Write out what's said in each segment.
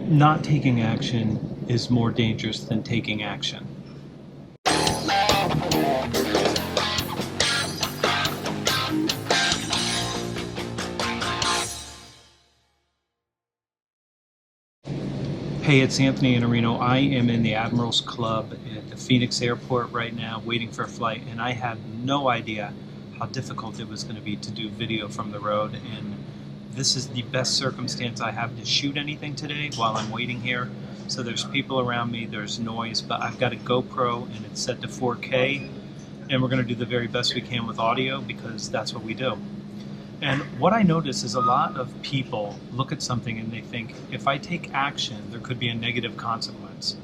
Not taking action is more dangerous than taking action. Hey, it's Iannarino. I am in the Admirals Club at the Phoenix Airport right now waiting for a flight, and I had no idea how difficult it was going to be to do video from the road, and this is the best circumstance I have to shoot anything today while I'm waiting here. So there's people around me, there's noise, but I've got a GoPro and it's set to 4K, and we're going to do the very best we can with audio because that's what we do. And what I notice is a lot of people look at something and they think, if I take action, there could be a negative consequence.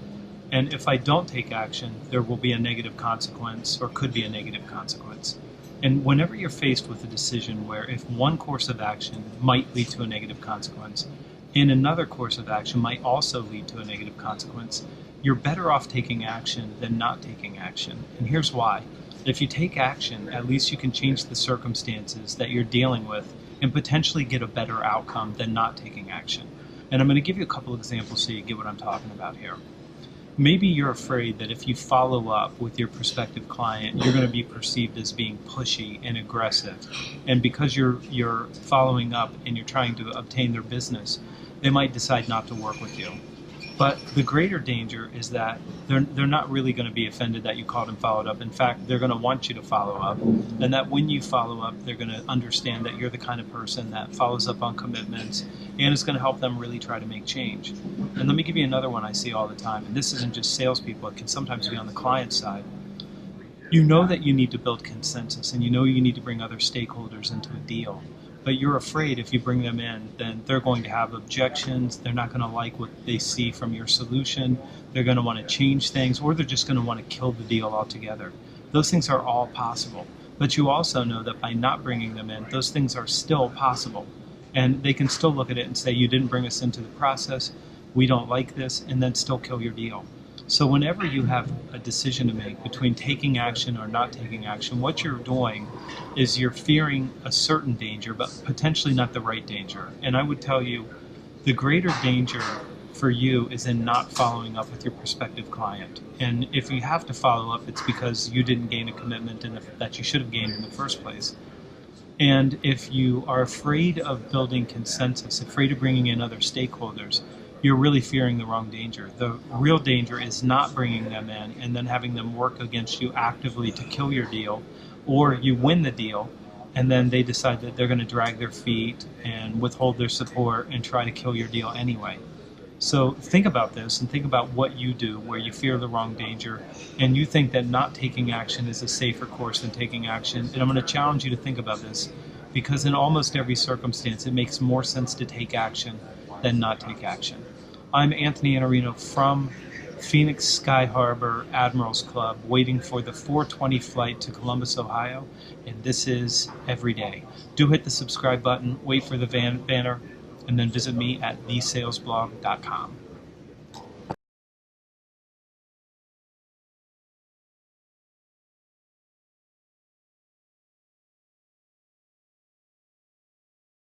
And if I don't take action, there will be a negative consequence or could be a negative consequence. And whenever you're faced with a decision where if one course of action might lead to a negative consequence, and another course of action might also lead to a negative consequence, you're better off taking action than not taking action. And here's why. If you take action, at least you can change the circumstances that you're dealing with and potentially get a better outcome than not taking action. And I'm going to give you a couple examples so you get what I'm talking about here. Maybe you're afraid that if you follow up with your prospective client, you're going to be perceived as being pushy and aggressive. And because you're following up and you're trying to obtain their business, they might decide not to work with you. But the greater danger is that they're not really going to be offended that you called and followed up. In fact, they're going to want you to follow up. And that when you follow up, they're going to understand that you're the kind of person that follows up on commitments and is going to help them really try to make change. And let me give you another one I see all the time. And this isn't just salespeople. It can sometimes be on the client side. You know that you need to build consensus and you know you need to bring other stakeholders into a deal. But you're afraid if you bring them in, then they're going to have objections, they're not going to like what they see from your solution, they're going to want to change things, or they're just going to want to kill the deal altogether. Those things are all possible. But you also know that by not bringing them in, those things are still possible. And they can still look at it and say, you didn't bring us into the process, we don't like this, and then still kill your deal. So whenever you have a decision to make between taking action or not taking action, what you're doing is you're fearing a certain danger, but potentially not the right danger. And I would tell you, the greater danger for you is in not following up with your prospective client. And if you have to follow up, it's because you didn't gain a commitment that you should have gained in the first place. And if you are afraid of building consensus, afraid of bringing in other stakeholders, you're really fearing the wrong danger. The real danger is not bringing them in and then having them work against you actively to kill your deal, or you win the deal and then they decide that they're going to drag their feet and withhold their support and try to kill your deal anyway. So think about this and think about what you do where you fear the wrong danger and you think that not taking action is a safer course than taking action. And I'm going to challenge you to think about this because in almost every circumstance it makes more sense to take action than not take action. I'm Iannarino from Phoenix Sky Harbor Admirals Club waiting for the 4:20 flight to Columbus, Ohio, and this is every day. Do hit the subscribe button, wait for the banner, and then visit me at thesalesblog.com.